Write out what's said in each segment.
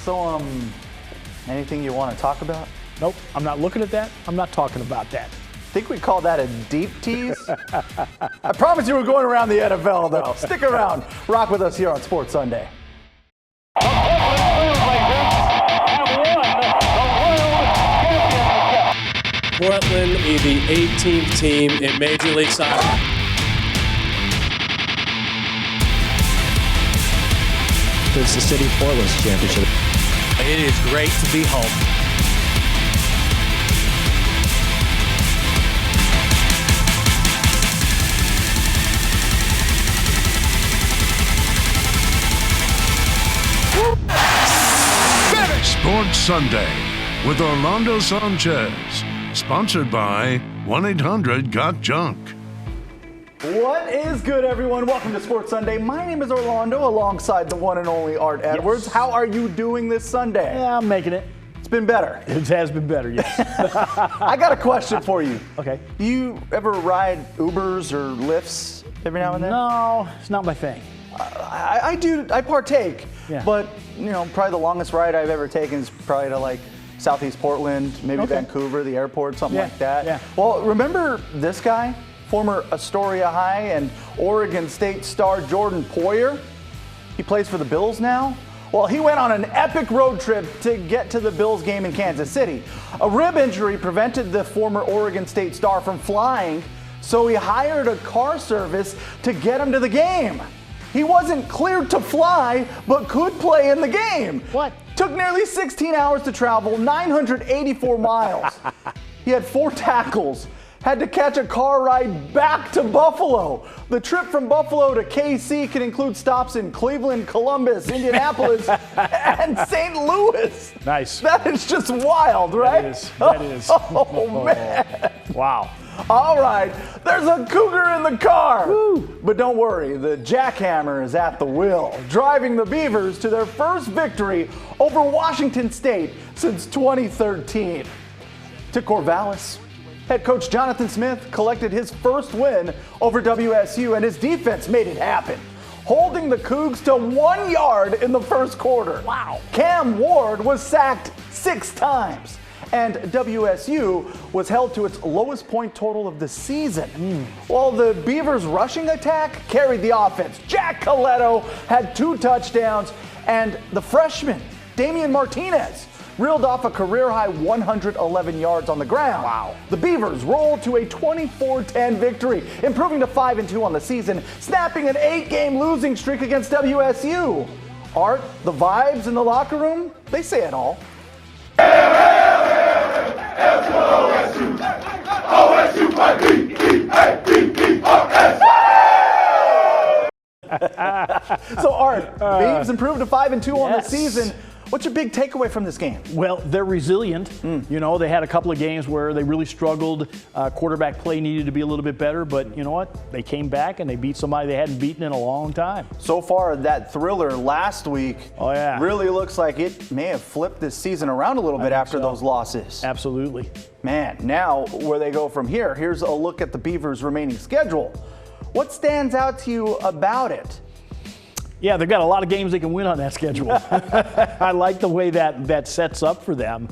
So, anything you want to talk about? Nope, I'm not looking at that. I'm not talking about that. Think we call that a deep tease? I promise you we're going around the NFL, though. Stick around. Rock with us here on Sports Sunday. Portland will be the 18th team in Major League Soccer. It's the City of Portland's championship. It is great to be home. Sports Sunday with Orlando Sanchez. Sponsored by 1-800-GOT-JUNK. What is good, everyone? Welcome to Sports Sunday. My name is Orlando, alongside the one and only Art Edwards. Yes. How are you doing this Sunday? Yeah, I'm making it. It's been better. It has been better, yes. I got a question for you. Okay. Do you ever ride Ubers or Lyfts every now and then? No, it's not my thing. I do. I partake. Yeah. But, probably the longest ride I've ever taken is probably to like Southeast Portland, maybe Okay. Vancouver, the airport, something Yeah, like that. yeah. Well, remember this guy? Former Astoria High and Oregon State star Jordan Poyer. He plays for the Bills now. Well, he went on an epic road trip to get to the Bills game in Kansas City. A rib injury prevented the former Oregon State star from flying, so he hired a car service to get him to the game. He wasn't cleared to fly, but could play in the game. What? Took nearly 16 hours to travel, 984 miles. He had 4 tackles. Had to catch a car ride back to Buffalo. The trip from Buffalo to KC can include stops in Cleveland, Columbus, Indianapolis, and St. Louis. Nice. That is just wild, right? That is. Oh, man. Wow. All right, there's a cougar in the car. Woo. But don't worry, the jackhammer is at the wheel, driving the Beavers to their first victory over Washington State since 2013. To Corvallis. Head coach Jonathan Smith collected his first win over WSU, and his defense made it happen, holding the Cougs to 1 yard in the first quarter. Wow. Cam Ward was sacked 6 times, and WSU was held to its lowest point total of the season. While the Beavers' rushing attack carried the offense. Jack Coletto had 2 touchdowns, and the freshman, Damian Martinez, reeled off a career-high 111 yards on the ground. Wow. The Beavers rolled to a 24-10 victory, improving to 5-2 on the season, snapping an 8-game losing streak against WSU. Art, the vibes in the locker room, they say it all. So Art, Beavs improved to 5-2 on the Yes. season. What's your big takeaway from this game? Well, they're resilient. They had a couple of games where they really struggled. Quarterback play needed to be a little bit better, but you know what? They came back and they beat somebody they hadn't beaten in a long time. So far, that thriller last week really looks like it may have flipped this season around a little bit after those losses. Absolutely. Man, now where they go from here, here's a look at the Beavers' remaining schedule. What stands out to you about it? Yeah, they've got a lot of games they can win on that schedule. I like the way that sets up for them.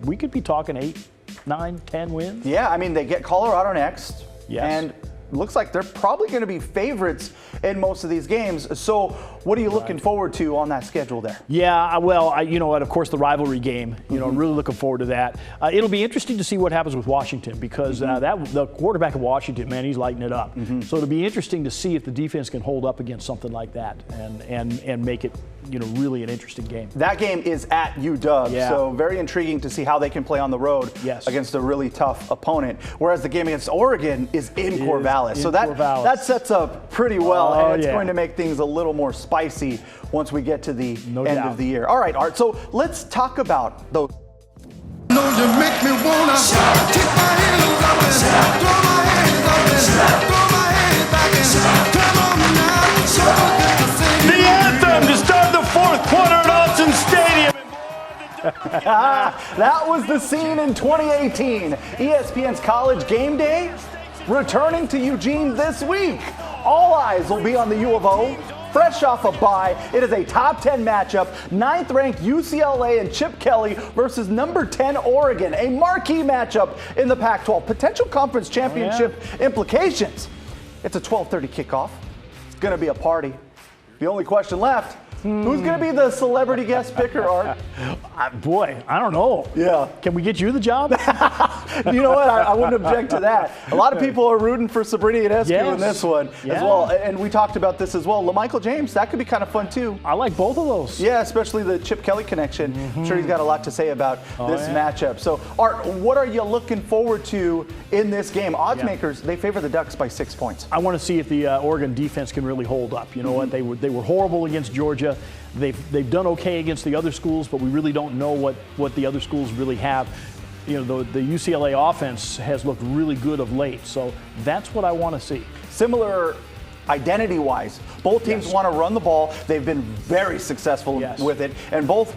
We could be talking 8, 9, 10 wins. Yeah, I mean, they get Colorado next. Yes. And looks like they're probably going to be favorites in most of these games. So what are you looking forward to on that schedule there? Yeah, well, of course, the rivalry game, really looking forward to that. It'll be interesting to see what happens with Washington because the quarterback of Washington, man, he's lighting it up. So it'll be interesting to see if the defense can hold up against something like that and make it, really an interesting game. That game is at UW, so very intriguing to see how they can play on the road against a really tough opponent. Whereas the game against Oregon is in Corvallis. So that sets up pretty well, and it's going to make things a little more spicy once we get to the end of the year. All right, Art, so let's talk about those. No, you make me wanna kick my heels up and throw my hands up and throw my head back and come on now. So good to see The anthem to start the fourth quarter at Autzen Stadium. That was the scene in 2018. ESPN's College Game Day returning to Eugene this week. All eyes will be on the U of O fresh off a bye. It is a top 10 matchup. 9th-ranked UCLA and Chip Kelly versus number 10 Oregon. A marquee matchup in the Pac-12. Potential conference championship implications. It's a 12:30 kickoff. It's going to be a party. The only question left, who's going to be the celebrity guest picker, Art? Boy, I don't know. Yeah. Can we get you the job? You know what? I wouldn't object to that. A lot of people are rooting for Sabrina Ionescu in this one as well. And we talked about this as well. LaMichael James, that could be kind of fun too. I like both of those. Yeah, especially the Chip Kelly connection. I'm sure he's got a lot to say about this matchup. So, Art, what are you looking forward to in this game? Odds makers, they favor the Ducks by 6 points. I want to see if the Oregon defense can really hold up. You know what? They were horrible against Georgia. They've done okay against the other schools, but we really don't know what the other schools really have. You know, the UCLA offense has looked really good of late, so that's what I want to see. Similar identity-wise, both teams want to run the ball. They've been very successful with it, and both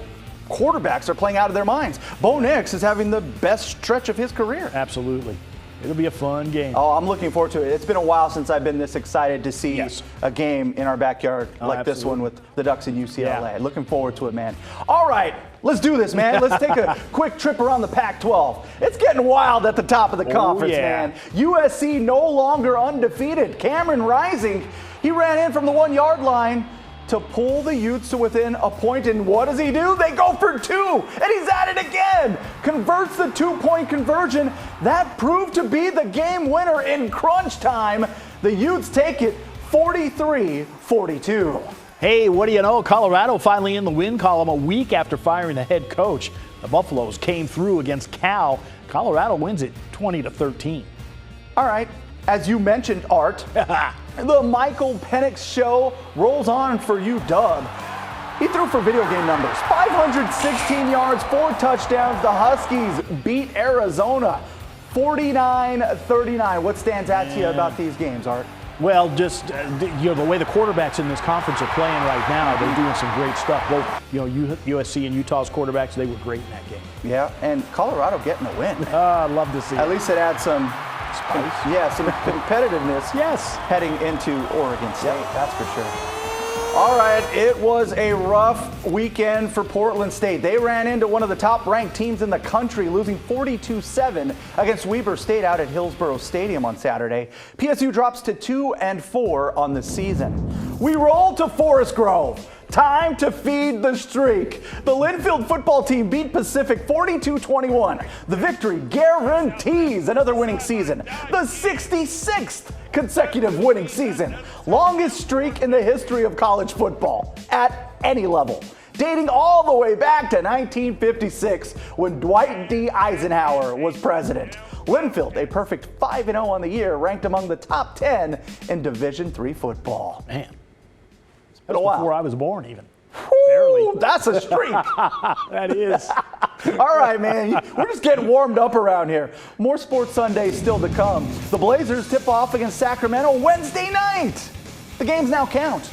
quarterbacks are playing out of their minds. Bo Nix is having the best stretch of his career. Absolutely. It'll be a fun game. Oh, I'm looking forward to it. It's been a while since I've been this excited to see a game in our backyard like this one with the Ducks and UCLA. Looking forward to it, man. All right, let's do this, man. Let's take a quick trip around the Pac-12. It's getting wild at the top of the conference, man. USC no longer undefeated. Cameron Rising, he ran in from the 1-yard line to pull the Utes to within a point, and what does he do? They go for 2, and he's at it again. Converts the 2-point conversion. That proved to be the game winner in crunch time. The Utes take it 43-42. Hey, what do you know? Colorado finally in the win column a week after firing the head coach. The Buffaloes came through against Cal. Colorado wins it 20-13. All right, as you mentioned, Art, the Michael Penix show rolls on for you, Doug. He threw for video game numbers. 516 yards, 4 touchdowns. The Huskies beat Arizona 49-39. What stands out to you about these games, Art? Well, just the way the quarterbacks in this conference are playing right now, they're doing some great stuff. Both USC and Utah's quarterbacks, they were great in that game. Yeah, and Colorado getting a win. I'd love to see At it. least it adds some some competitiveness heading into Oregon State, that's for sure. All right, it was a rough weekend for Portland State. They ran into one of the top-ranked teams in the country, losing 42-7 against Weber State out at Hillsborough Stadium on Saturday. PSU drops to 2-4 on the season. We roll to Forest Grove. Time to feed the streak. The Linfield football team beat Pacific 42-21. The victory guarantees another winning season. The 66th consecutive winning season. Longest streak in the history of college football at any level. Dating all the way back to 1956 when Dwight D. Eisenhower was president. Linfield, a perfect 5-0 on the year, ranked among the top 10 in Division III football. Man. Been a while. Before I was born, even. Barely. That's a streak. That is. All right, man. We're just getting warmed up around here. More Sports Sundays still to come. The Blazers tip off against Sacramento Wednesday night. The games now count.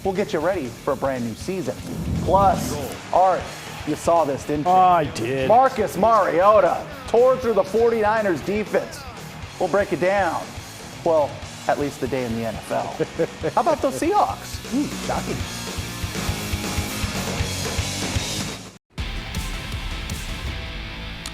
We'll get you ready for a brand new season. Plus, Art, you saw this, didn't you? Oh, I did. Marcus Mariota tore through the 49ers defense. We'll break it down. Well, at least the day in the NFL. How about those Seahawks? Shocking.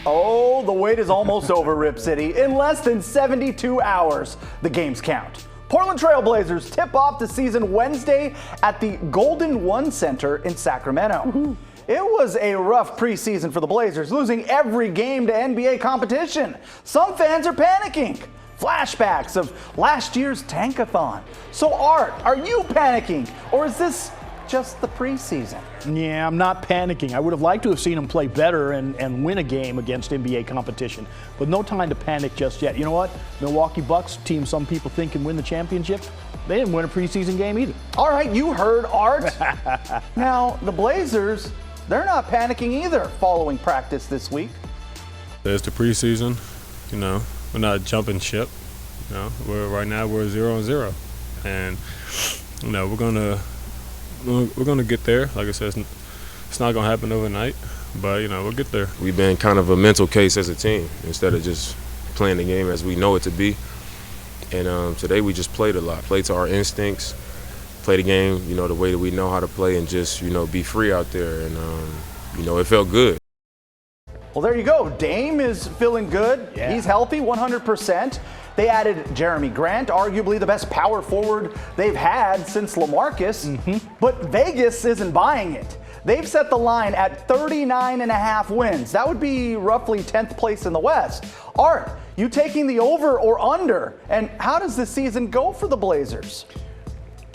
Oh, the wait is almost over, Rip City. In less than 72 hours, the games count. Portland Trail Blazers tip off the season Wednesday at the Golden One Center in Sacramento. It was a rough preseason for the Blazers, losing every game to NBA competition. Some fans are panicking. Flashbacks of last year's tankathon. So, Art, are you panicking, or is this just the preseason? Yeah, I'm not panicking. I would have liked to have seen them play better and win a game against NBA competition, but no time to panic just yet. You know what? Milwaukee Bucks, team some people think can win the championship, they didn't win a preseason game either. All right, you heard Art. Now, the Blazers, they're not panicking either following practice this week. It's the preseason, we're not jumping ship. Right now we're 0-0, and we're gonna get there. Like I said, it's not gonna happen overnight, but we'll get there. We've been kind of a mental case as a team instead of just playing the game as we know it to be. And today we just played a lot, played to our instincts, play the game, the way that we know how to play, and just, be free out there. And, it felt good. Well, there you go. Dame is feeling good. Yeah. He's healthy, 100%. They added Jeremy Grant, arguably the best power forward they've had since LaMarcus. But Vegas isn't buying it. They've set the line at 39.5 wins. That would be roughly 10th place in the West. Art, you taking the over or under? And how does this season go for the Blazers?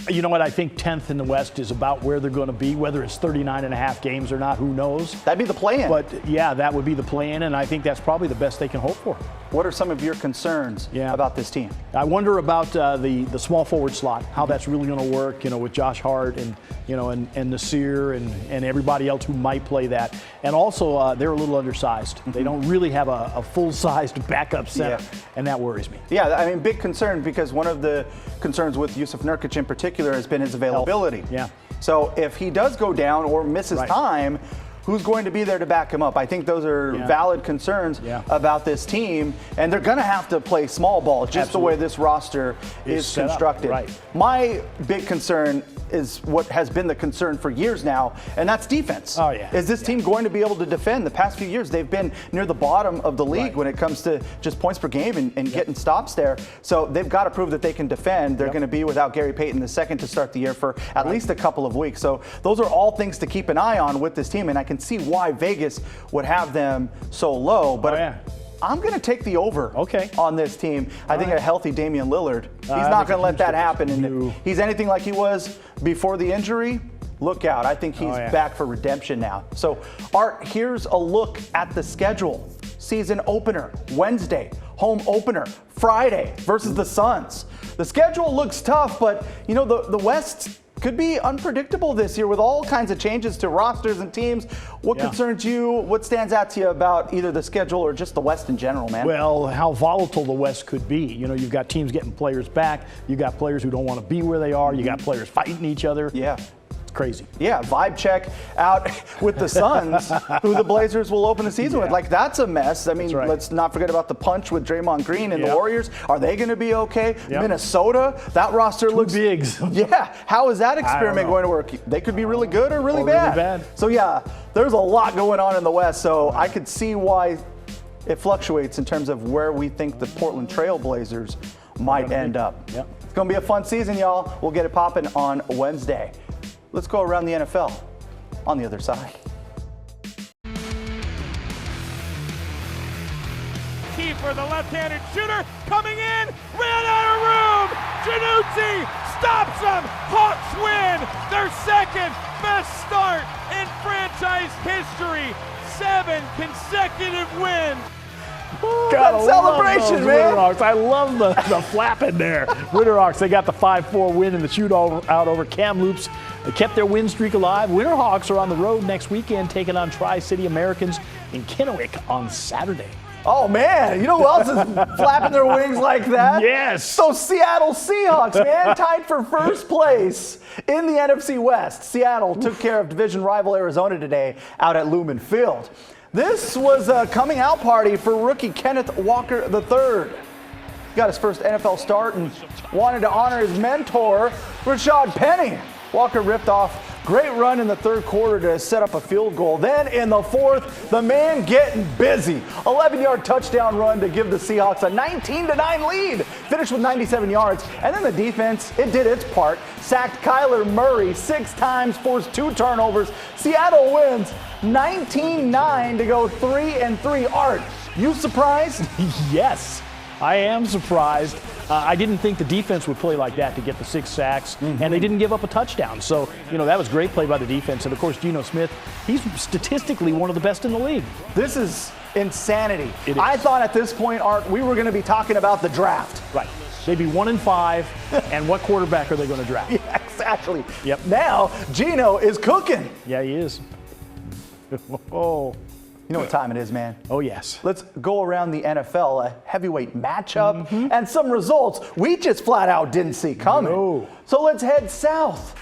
You know what? I think 10th in the West is about where they're going to be. Whether it's 39.5 games or not, who knows? That'd be the play-in. But yeah, that would be the play-in, and I think that's probably the best they can hope for. What are some of your concerns about this team? I wonder about the small forward slot, how that's really going to work, with Josh Hart and Nasir and everybody else who might play that. And also, they're a little undersized. They don't really have a full-sized backup center, and that worries me. Yeah, I mean, big concern, because one of the concerns with Yusuf Nurkic in particular has been his availability. Yeah. So if he does go down or misses time, who's going to be there to back him up? I think those are valid concerns about this team, and they're going to have to play small ball just the way this roster is constructed. Right. My big concern is what has been the concern for years now, and that's defense. Oh, yeah. Is this team going to be able to defend? The past few years, they've been near the bottom of the league when it comes to just points per game and getting stops there. So they've got to prove that they can defend. They're going to be without Gary Payton II to start the year for at least a couple of weeks. So those are all things to keep an eye on with this team, and I can see why Vegas would have them so low. But I'm going to take the over on this team. I think a healthy Damian Lillard, he's not going to let that happen. And if he's anything like he was before the injury, look out. I think he's back for redemption now. So, Art, here's a look at the schedule. Season opener, Wednesday. Home opener, Friday versus the Suns. The schedule looks tough, but, the West could be unpredictable this year with all kinds of changes to rosters and teams. What concerns you? What stands out to you about either the schedule or just the West in general, man? Well, how volatile the West could be. You've got teams getting players back. You've got players who don't want to be where they are. You got players fighting each other. Yeah. Crazy. Yeah, vibe check out with the Suns, who the Blazers will open the season with. Like, that's a mess. I mean, let's not forget about the punch with Draymond Green and the Warriors. Are they going to be okay? Minnesota, that roster looks big. Yeah, how is that experiment going to work? They could be really good or really bad. So yeah, there's a lot going on in the West. So I could see why it fluctuates in terms of where we think the Portland Trail Blazers might end up. It's going to be a fun season, y'all. We'll get it popping on Wednesday. Let's go around the NFL on the other side. For the left-handed shooter, coming in, ran out of room. Januzzi stops him. Hawks win their second best start in franchise history. 7 consecutive wins. Good celebration, man. Winterhawks. I love the flapping there. Winterhawks, they got the 5-4 win in the shootout over Kamloops. They kept their win streak alive. Winterhawks are on the road next weekend, taking on Tri-City Americans in Kennewick on Saturday. Oh, man. You know who else is flapping their wings like that? Yes. So Seattle Seahawks, man, tied for first place in the NFC West. Seattle took care of division rival Arizona today out at Lumen Field. This was a coming out party for rookie Kenneth Walker III. He got his first NFL start and wanted to honor his mentor, Rashad Penny. Walker ripped off great run in the third quarter to set up a field goal. Then in the fourth, the man getting busy. 11-yard touchdown run to give the Seahawks a 19-9 lead. Finished with 97 yards. And then the defense, it did its part. Sacked Kyler Murray 6 times, forced 2 turnovers. Seattle wins 19-9 to go 3-3. Art, you surprised? Yes, I am surprised. I didn't think the defense would play like that to get the 6 sacks, and they didn't give up a touchdown. So, that was great play by the defense. And, of course, Geno Smith, he's statistically one of the best in the league. This is insanity. I thought at this point, Art, we were going to be talking about the draft. Right. They'd be 1-5, and what quarterback are they going to draft? Yeah, exactly. Yep. Now, Geno is cooking. Yeah, he is. Oh. You know what time it is, man? Oh, yes. Let's go around the NFL, a heavyweight matchup, and some results we just flat out didn't see coming. No. So let's head south.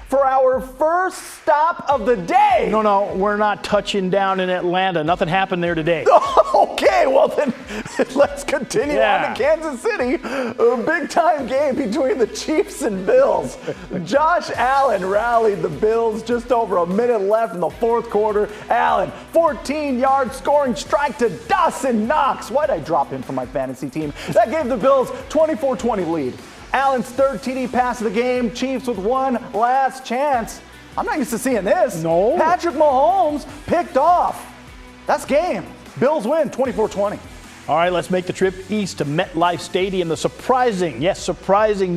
for our first stop of the day. No, we're not touching down in Atlanta. Nothing happened there today. Okay, well then let's continue on to Kansas City. A big-time game between the Chiefs and Bills. Josh Allen rallied the Bills just over a minute left in the fourth quarter. Allen, 14-yard scoring strike to Dawson Knox. Why'd I drop him for my fantasy team? That gave the Bills 24-20 lead. Allen's third TD pass of the game. Chiefs with one last chance. I'm not used to seeing this. No. Patrick Mahomes picked off. That's game. Bills win 24-20. All right, let's make the trip east to MetLife Stadium. The surprising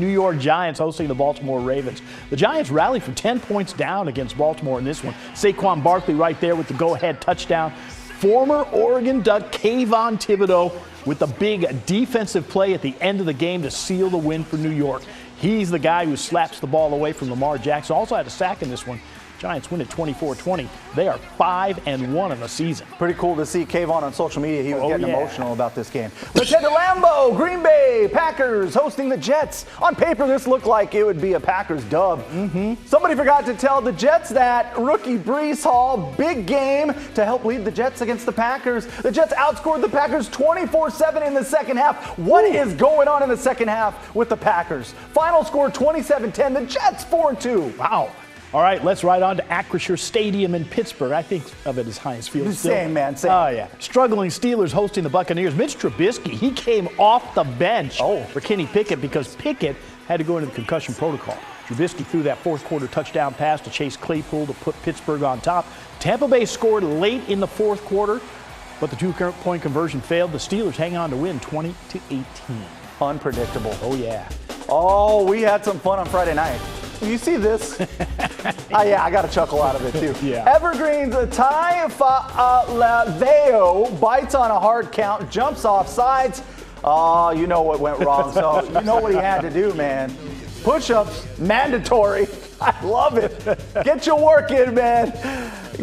New York Giants hosting the Baltimore Ravens. The Giants rallied from 10 points down against Baltimore in this one. Saquon Barkley right there with the go-ahead touchdown. Former Oregon Duck Kayvon Thibodeau with the big defensive play at the end of the game to seal the win for New York. He's the guy who slaps the ball away from Lamar Jackson. Also had a sack in this one. Giants win at 24-20. They are 5-1 in the season. Pretty cool to see Kayvon on social media. He was getting emotional about this game. Let's head to Lambeau. Green Bay Packers hosting the Jets. On paper, this looked like it would be a Packers dub. Somebody forgot to tell the Jets that rookie Breece Hall, big game to help lead the Jets against the Packers. The Jets outscored the Packers 24-7 in the second half. What is going on in the second half with the Packers? Final score 27-10. The Jets 4-2. Wow. All right, let's ride on to Acrisure Stadium in Pittsburgh. I think of it as Heinz Field. Same, man, same. Oh, yeah. Struggling Steelers hosting the Buccaneers. Mitch Trubisky, he came off the bench for Kenny Pickett because Pickett had to go into the concussion protocol. Trubisky threw that fourth quarter touchdown pass to Chase Claypool to put Pittsburgh on top. Tampa Bay scored late in the fourth quarter, but the two-point conversion failed. The Steelers hang on to win 20-18. Unpredictable. Oh, yeah. Oh, we had some fun on Friday night. You see this? I got a chuckle out of it, too. Evergreen's Tai Fa'alaveo bites on a hard count, jumps off sides. Oh, you know what went wrong. So you know what he had to do, man. Push-ups, mandatory. I love it. Get your work in, man.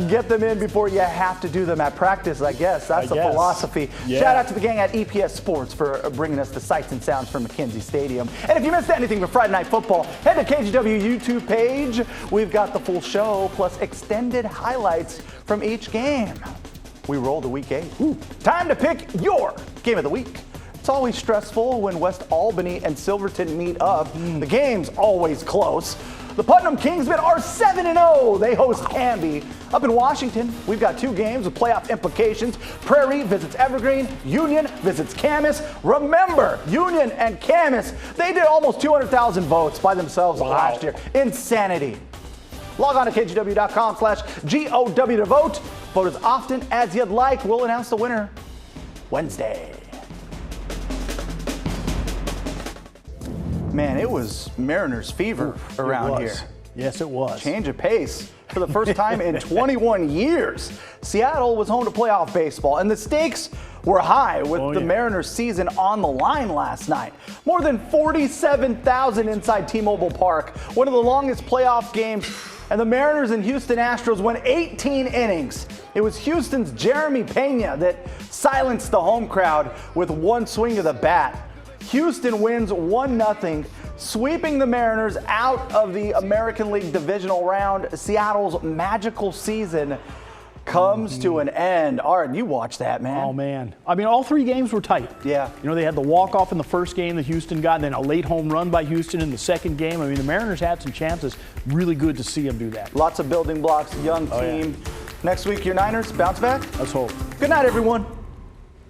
Get them in before you have to do them at practice, I guess. That's the philosophy. Shout out to the gang at EPS Sports for bringing us the sights and sounds from McKenzie Stadium. And if you missed anything for Friday Night Football, head to KGW YouTube page. We've got the full show plus extended highlights from each game. We roll to week 8. Time to pick your game of the week. It's always stressful when West Albany and Silverton meet up. The game's always close. The Putnam Kingsmen are 7-0. They host Canby. Up in Washington, we've got 2 games with playoff implications. Prairie visits Evergreen. Union visits Camas. Remember, Union and Camas, they did almost 200,000 votes by themselves last year. Insanity. Log on to KGW.com/GOW to vote. Vote as often as you'd like. We'll announce the winner Wednesday. Man, it was Mariners fever around here. Yes, it was. Change of pace for the first time in 21 years. Seattle was home to playoff baseball, and the stakes were high with the Mariners season on the line last night. More than 47,000 inside T-Mobile Park, one of the longest playoff games, and the Mariners and Houston Astros went 18 innings. It was Houston's Jeremy Pena that silenced the home crowd with one swing of the bat. Houston wins 1-0, sweeping the Mariners out of the American League divisional round. Seattle's magical season comes to an end. Art, you watched that, man. Oh, man. I mean, all 3 games were tight. Yeah. You know, they had the walk-off in the first game that Houston got, and then a late home run by Houston in the second game. I mean, the Mariners had some chances. Really good to see them do that. Lots of building blocks, young team. Yeah. Next week, your Niners bounce back? Let's hope. Good night, everyone.